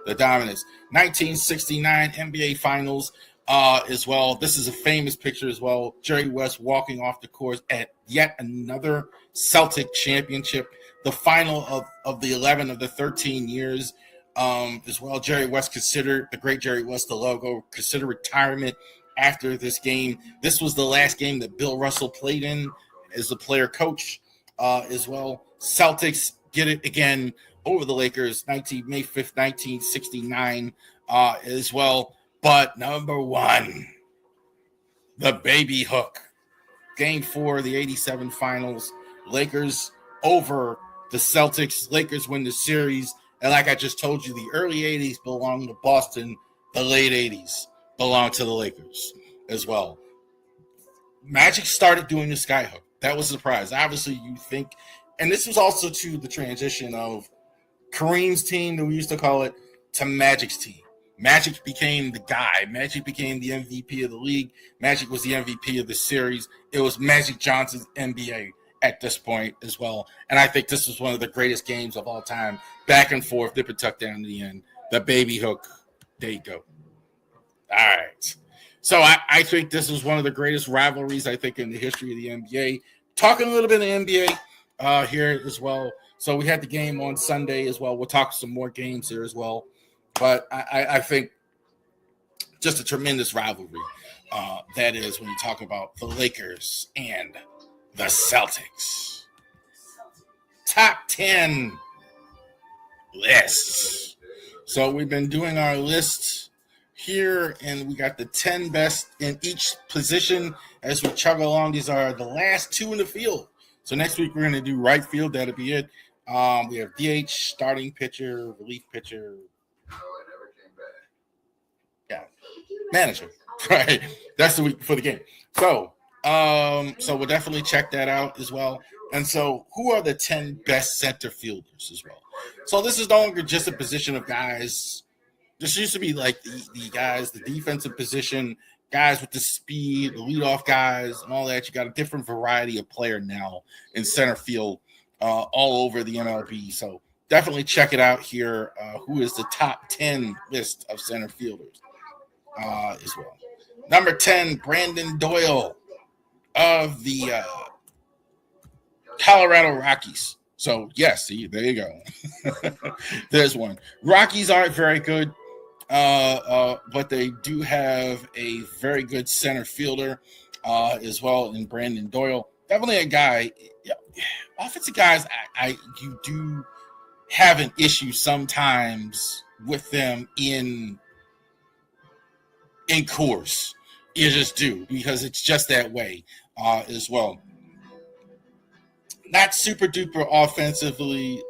the dominance. 1969 NBA Finals as well. This is a famous picture as well. Jerry West walking off the court at yet another Celtic championship, the final of the 11 of the 13 years as well. Jerry West considered, the great Jerry West, the logo, considered retirement after this game. This was the last game that Bill Russell played in as the player coach as well. Celtics get it again over the Lakers, May 5th, 1969 as well. But number one, the baby hook. Game 4 of the 87 finals. Lakers over the Celtics. Lakers win the series. And like I just told you, the early 80s belong to Boston. The late 80s belong to the Lakers as well. Magic started doing the skyhook. That was a surprise. Obviously, you think, and this was also to the transition of Kareem's team, that we used to call it, to Magic's team. Magic became the guy. Magic became the MVP of the league. Magic was the MVP of the series. It was Magic Johnson's NBA at this point as well. And I think this was one of the greatest games of all time. Back and forth, dip and tuck down to the end. The baby hook. There you go. All right. So I think this is one of the greatest rivalries, I think, in the history of the NBA. Talking a little bit of the NBA here as well. So we had the game on Sunday as well. We'll talk some more games here as well. But I think just a tremendous rivalry that is when you talk about the Lakers and the Celtics. Top 10 lists. So we've been doing our lists here, and we got the 10 best in each position as we chug along. These are the last two in the field. So next week we're going to do right field. That'll be it. We have DH, starting pitcher, relief pitcher. Yeah, manager. Right. That's the week before the game. So we'll definitely check that out as well. And so who are the 10 best center fielders as well? So this is no longer just a position of guys. This used to be like the guys, the defensive position, guys with the speed, the leadoff guys, and all that. You got a different variety of player now in center field all over the MLB. So definitely check it out here. Who is the top 10 list of center fielders as well? Number 10, Brandon Doyle of the Colorado Rockies. So, yes, see, there you go. There's one. Rockies aren't very good, but they do have a very good center fielder as well in Brandon Doyle. Definitely a guy. Yeah, offensive guys, you do have an issue sometimes with them in course. You just do, because it's just that way as well. Not super duper offensively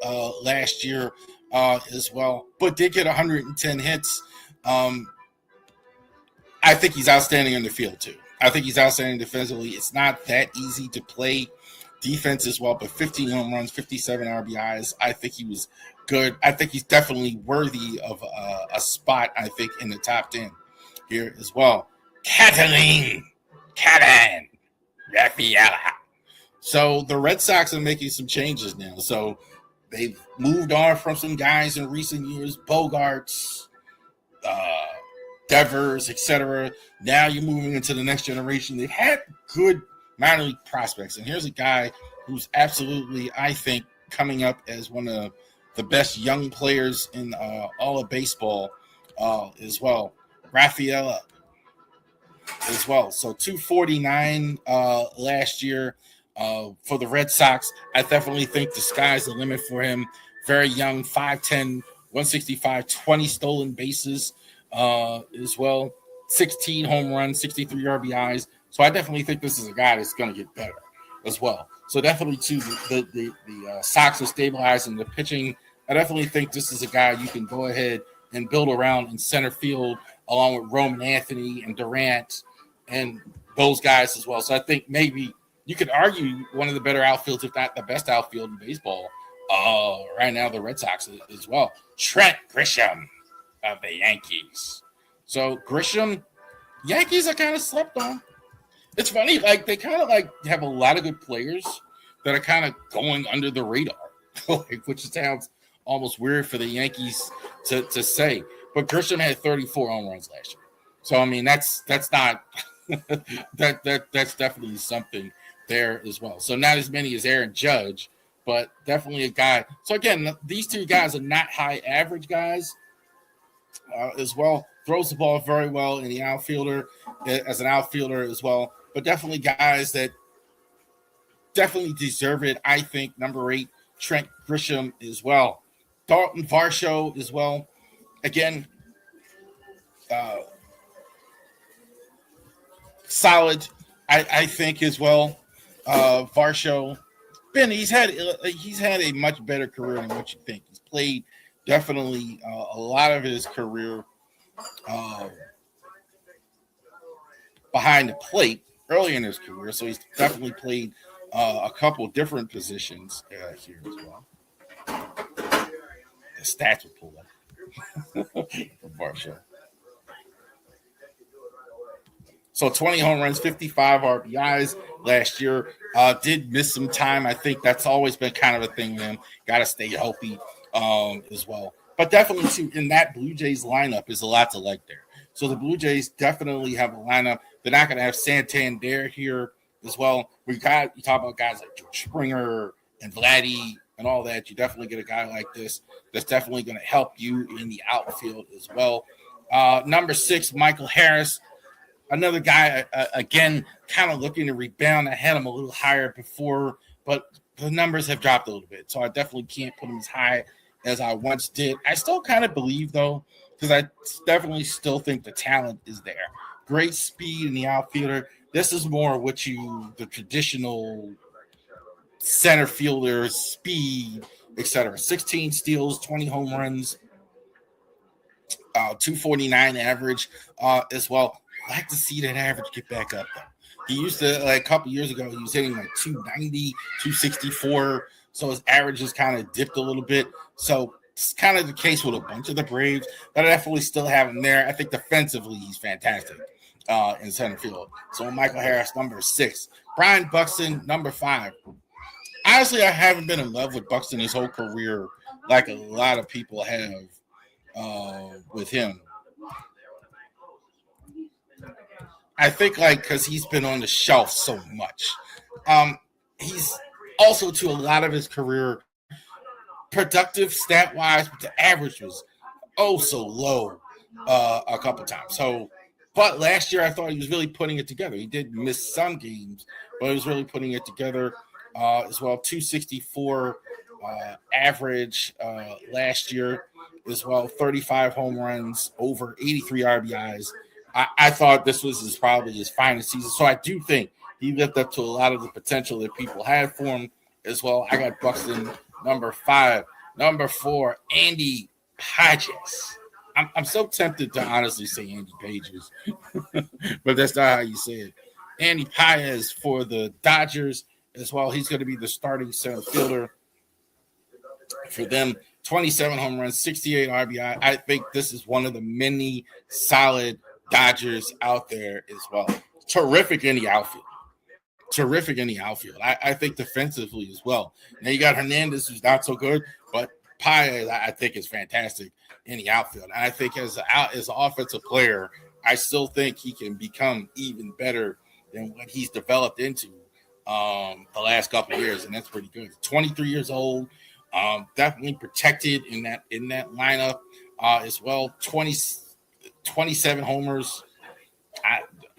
last year as well, but did get 110 hits. I think he's outstanding in the field too. I think he's outstanding defensively. It's not that easy to play defense as well, but 15 home runs, 57 RBIs. I think he was good. I think he's definitely worthy of a spot, I think, in the top 10 here as well. Catalan Rafaela. So the Red Sox are making some changes now. So they've moved on from some guys in recent years, Bogarts, Devers, etc. Now you're moving into the next generation. They've had good minor league prospects. And here's a guy who's absolutely, I think, coming up as one of the best young players in all of baseball as well. Rafaela as well. So 249 last year. For the Red Sox, I definitely think the sky's the limit for him. Very young, 5'10", 165, 20 stolen bases as well. 16 home runs, 63 RBIs. So I definitely think this is a guy that's going to get better as well. So definitely, too, the Sox are stabilizing the pitching. I definitely think this is a guy you can go ahead and build around in center field, along with Roman Anthony and Durant and those guys as well. So I think maybe you could argue one of the better outfields, if not the best outfield in baseball, right now, the Red Sox as well. Trent Grisham of the Yankees. So Grisham, Yankees are kind of slept on. It's funny, like they kind of like have a lot of good players that are kind of going under the radar, like, which sounds almost weird for the Yankees to say. But Grisham had 34 home runs last year, so I mean that's not that's definitely something there as well. So not as many as Aaron Judge, but definitely a guy. So again, these two guys are not high average guys as well. Throws the ball very well in the outfielder as an outfielder as well, but definitely guys that definitely deserve it. I think number 8, Trent Grisham as well. Dalton Varsho as well. Again, uh, solid, I think as well. Varsho, Ben, he's had a much better career than what you think. He's played definitely a lot of his career uh, behind the plate early in his career, so he's definitely played a couple different positions here as well. The stats will pull up for Varsho. So 20 home runs, 55 RBIs last year. Did miss some time. I think that's always been kind of a thing with him. Got to stay healthy as well. But definitely, too, in that Blue Jays lineup is a lot to like there. So the Blue Jays definitely have a lineup. They're not going to have Santander here as well. You talk about guys like George Springer and Vladdy and all that. You definitely get a guy like this that's definitely going to help you in the outfield as well. Number 6, Michael Harris. Another guy, again, kind of looking to rebound. I had him a little higher before, but the numbers have dropped a little bit. So I definitely can't put him as high as I once did. I still kind of believe, though, because I definitely still think the talent is there. Great speed in the outfielder. This is more what the traditional center fielder, speed, etc. 16 steals, 20 home runs, 249 average as well. I like to see that average get back up, though. He used to, like a couple years ago, he was hitting like 290, 264. So his averages kind of dipped a little bit. So it's kind of the case with a bunch of the Braves, but I definitely still have him there. I think defensively, he's fantastic in center field. So Michael Harris, number 6. Brian Buxton, number 5. Honestly, I haven't been in love with Buxton his whole career like a lot of people have with him. I think because he's been on the shelf so much. He's also to a lot of his career productive stat wise, but the average was so low a couple times. So, but last year I thought he was really putting it together. He did miss some games, but he was really putting it together as well. 264 average last year as well. 35 home runs, over 83 RBIs. I thought this was probably his finest season. So I do think he lived up to a lot of the potential that people had for him as well. I got Buxton, number 5. Number 4, Andy Pages. I'm so tempted to honestly say Andy Pages, but that's not how you say it. Andy Pages for the Dodgers as well. He's going to be the starting center fielder for them. 27 home runs, 68 RBI. I think this is one of the many solid Dodgers out there as well. Terrific in the outfield. I think defensively as well. Now you got Hernandez, who's not so good, but Paez, I think, is fantastic in the outfield. And I think as an offensive player, I still think he can become even better than what he's developed into the last couple of years, and that's pretty good. 23 years old, definitely protected in that lineup as well. 27 homers.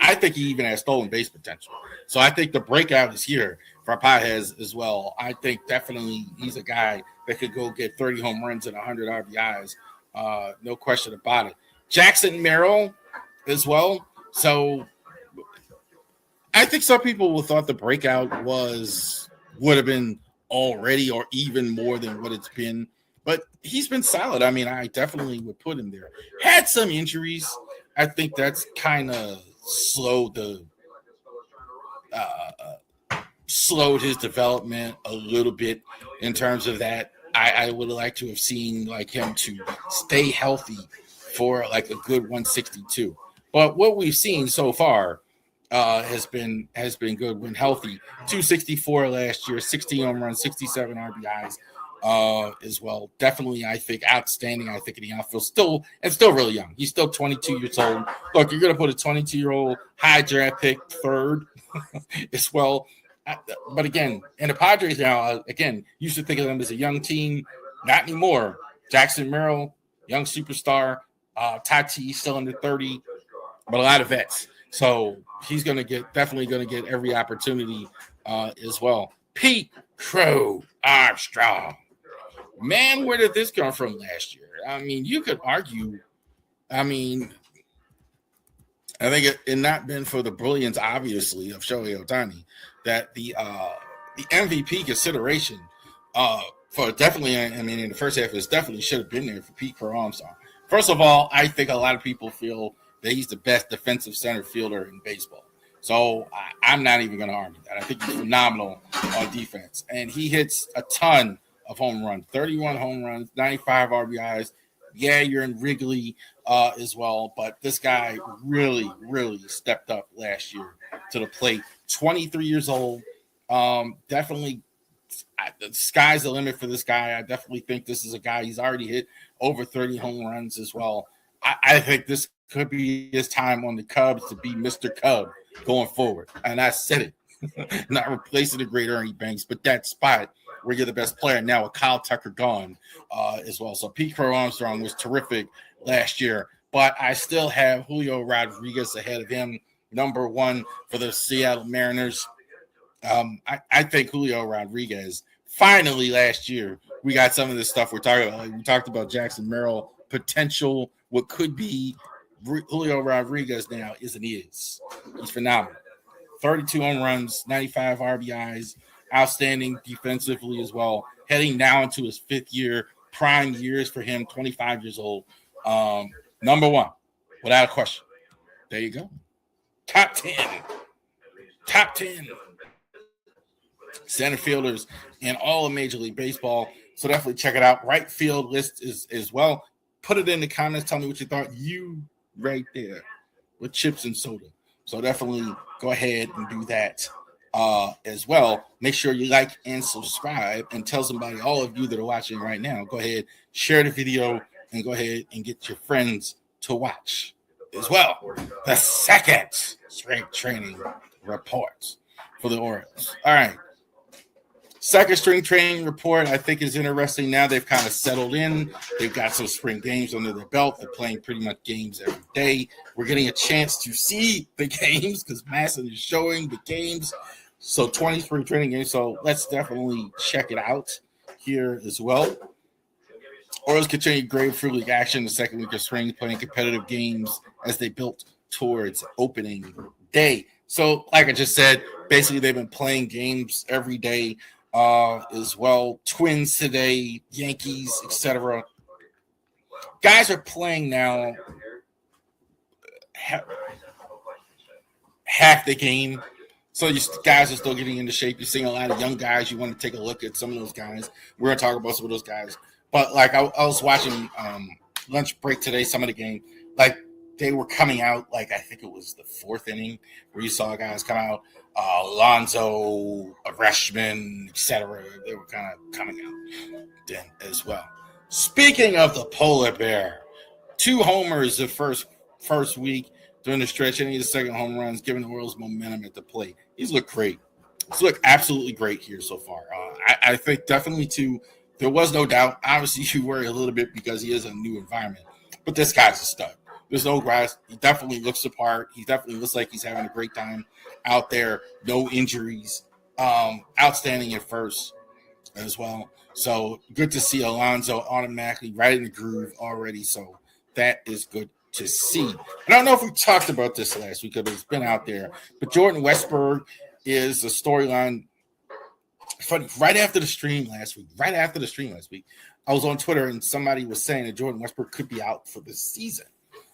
I think he even has stolen base potential. So I think the breakout is here for Paez as well. I think definitely he's a guy that could go get 30 home runs and 100 RBIs. No question about it. Jackson Merrill as well. So I think some people thought the breakout would have been already or even more than what it's been. But he's been solid. I mean, I definitely would put him there. Had some injuries. I think that's kind of slowed his development a little bit in terms of that. I would like to have seen him to stay healthy for a good 162. But what we've seen so far, has been good when healthy. 264 last year, 16 home runs, 67 RBIs as well. Definitely, I think outstanding. I think in the outfield, still really young. He's still 22 years old. Look, you're going to put a 22-year-old high draft pick third as well. But again, and the Padres now, again, used to think of them as a young team. Not anymore. Jackson Merrill, young superstar. Tati still under 30, but a lot of vets. So he's definitely going to get every opportunity as well. Pete Crow Armstrong. Man, where did this come from last year? I mean, you could argue. I mean, I think it had not been for the brilliance, obviously, of Shohei Ohtani, that the MVP consideration for definitely, I mean, in the first half, is definitely should have been there for Pete Crow Armstrong. First of all, I think a lot of people feel that he's the best defensive center fielder in baseball. So I'm not even going to argue that. I think he's phenomenal on defense. And he hits a ton of home runs, 31 home runs, 95 RBIs. Yeah, you're in Wrigley as well. But this guy really, really stepped up last year to the plate. 23 years old. Definitely, the sky's the limit for this guy. I definitely think this is a guy, he's already hit over 30 home runs as well. I think this could be his time on the Cubs to be Mr. Cub going forward. And I said it, not replacing the great Ernie Banks, but that spot where you're the best player now with Kyle Tucker gone as well. So Pete Crow Armstrong was terrific last year, but I still have Julio Rodriguez ahead of him, number one for the Seattle Mariners. I think Julio Rodriguez, finally last year, we got some of this stuff we're talking about. Like we talked about Jackson Merrill, potential, what could be Julio Rodriguez now is. He's phenomenal. 32 home runs, 95 RBIs, outstanding defensively as well. Heading now into his fifth year, prime years for him, 25 years old. Number one, without a question. There you go. Top 10 center fielders in all of Major League Baseball. So definitely check it out. Right field list is as well. Put it in the comments. Tell me what you thought. You right there with chips and soda. So definitely go ahead and do that as well. Make sure you like and subscribe and tell somebody, all of you that are watching right now, go ahead, share the video and go ahead and get your friends to watch as well. The second strength training report for the Orioles. All right. Second string training report, I think, is interesting. Now they've kind of settled in. They've got some spring games under their belt. They're playing pretty much games every day. We're getting a chance to see the games because Masson is showing the games. So 23 training games. So let's definitely check it out here as well. Orioles continue grapefruit league action the second week of spring, playing competitive games as they built towards opening day. So, like I just said, basically they've been playing games every day as well. Twins today, Yankees, etc. Guys are playing now half the game. So you guys are still getting into shape. You're seeing a lot of young guys. You want to take a look at some of those guys. We're going to talk about some of those guys. But, like, I was watching lunch break today, some of the game. Like, they were coming out, like, I think it was the fourth inning where you saw guys come out. Alonzo, Reshman, etc. They were kind of coming out then as well. Speaking of the polar bear, 2 homers the first week during the stretch. Any of the second home runs, giving the Orioles momentum at the plate. He's looked great. He's looked absolutely great here so far. I think definitely, too, there was no doubt. Obviously, you worry a little bit because he is a new environment. But this guy's a stud. There's no grass. He definitely looks the part. He definitely looks like he's having a great time out there. No injuries. Outstanding at first as well. So good to see Alonzo automatically right in the groove already. So that is good to see. I don't know if we talked about this last week because it's been out there. But Jordan Westburg is a storyline. Funny, right after the stream last week, I was on Twitter and somebody was saying that Jordan Westbrook could be out for this season.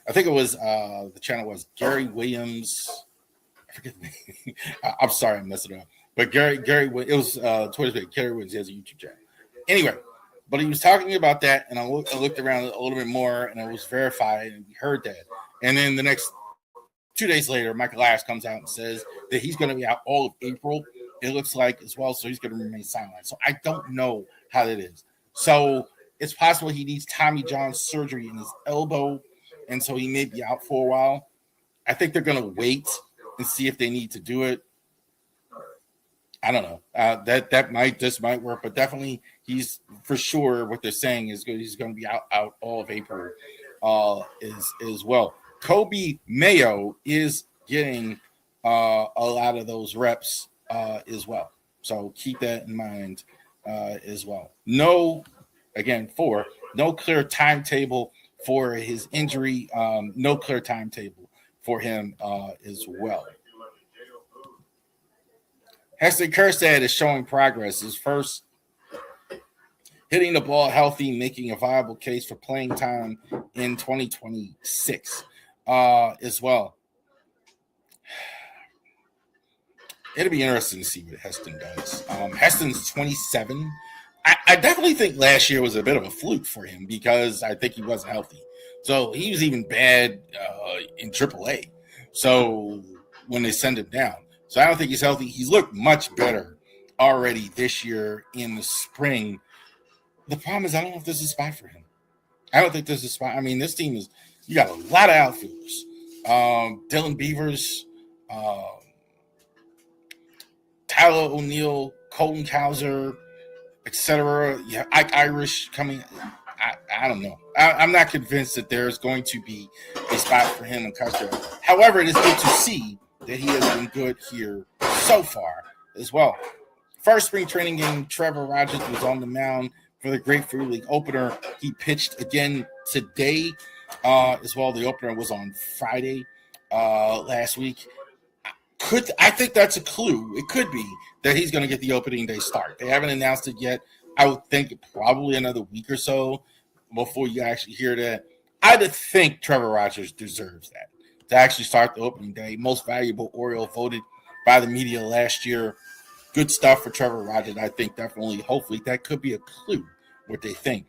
I think it was the channel was Gary Williams. I forget the name. I'm sorry, I messed it up. But Gary, it was Twitter's page. Gary Williams has a YouTube channel. Anyway, but he was talking about that, and I looked around a little bit more, and it was verified, and we heard that. And then the next 2 days later, Michael Elias comes out and says that he's going to be out all of April, it looks like, as well. So he's going to remain sidelined. So I don't know how that is. So it's possible he needs Tommy John surgery in his elbow, and so he may be out for a while. I think they're going to wait and see if they need to do it. I don't know. That might work, but definitely he's for sure. What they're saying is he's going to be out all of April, as well. Kobe Mayo is getting a lot of those reps as well, so keep that in mind as well. No clear timetable for his injury. No clear timetable for him as well. Heston Kjerstad is showing progress. His first hitting the ball healthy, making a viable case for playing time in 2026 as well. It'll be interesting to see what Heston does. Heston's 27. I definitely think last year was a bit of a fluke for him because I think he wasn't healthy. So he was even bad in AAA. So when they send him down. So I don't think he's healthy. He's looked much better already this year in the spring. The problem is I don't know if this is a spot for him. I don't think this is a spot. I mean, this team is – you got a lot of outfielders. Dylan Beavers, Tyler O'Neill, Colton Cowser, etc. Yeah, Ike Irish coming. I don't know. I'm not convinced that there's going to be a spot for him in Custer. However, it is good to see that he has been good here so far as well. First spring training game, Trevor Rogers was on the mound for the Grapefruit League opener. He pitched again today as well. The opener was on Friday last week. I think that's a clue. It could be that he's going to get the opening day start. They haven't announced it yet. I would think probably another week or so before you actually hear that. I'd think Trevor Rogers deserves that to actually start the opening day. Most valuable Oriole voted by the media last year. Good stuff for Trevor Rogers. I think definitely, hopefully, that could be a clue what they think.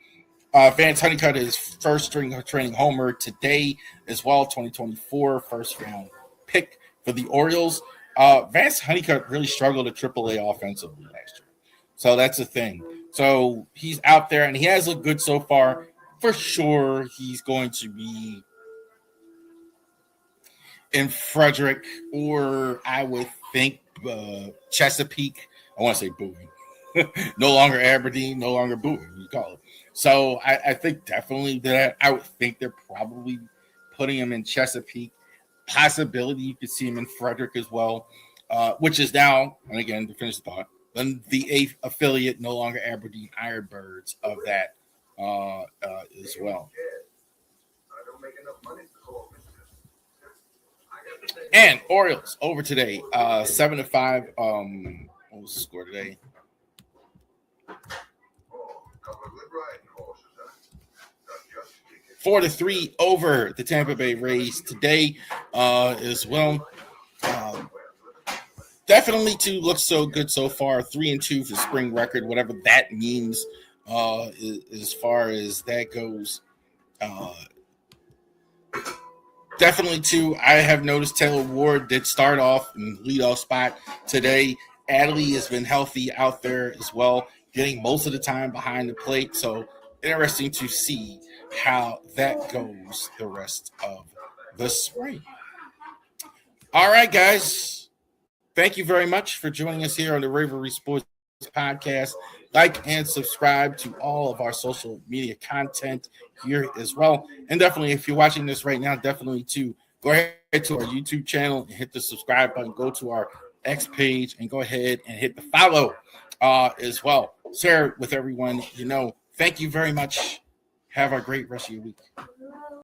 Vance Honeycutt is first string training homer today as well, 2024 first round pick for the Orioles. Vance Honeycutt really struggled at AAA offensively last year. So that's a thing. So he's out there, and he has looked good so far. For sure, he's going to be in Frederick, or I would think Chesapeake. I want to say Bowie. No longer Aberdeen, no longer Bowie, we call it. So I think definitely that I would think they're probably putting him in Chesapeake. Possibility you could see him in Frederick as well, which is now, and again, to finish the thought, then the 8th affiliate, no longer Aberdeen Ironbirds of that as well. And Orioles over today, 7-5. What was the score today? 4-3 over the Tampa Bay Rays today as well. Definitely looks so good so far. 3-2 for spring record, whatever that means as far as that goes. Definitely too. I have noticed Taylor Ward did start off in leadoff spot today. Adley has been healthy out there as well, getting most of the time behind the plate. So interesting to see how that goes the rest of the spring. All right, guys. Thank you very much for joining us here on the Rivalry Sports Podcast. Like and subscribe to all of our social media content here as well. And definitely, if you're watching this right now, definitely to go ahead to our YouTube channel and hit the subscribe button. Go to our X page and go ahead and hit the follow as well. Share it with everyone. Thank you very much. Have a great rest of your week.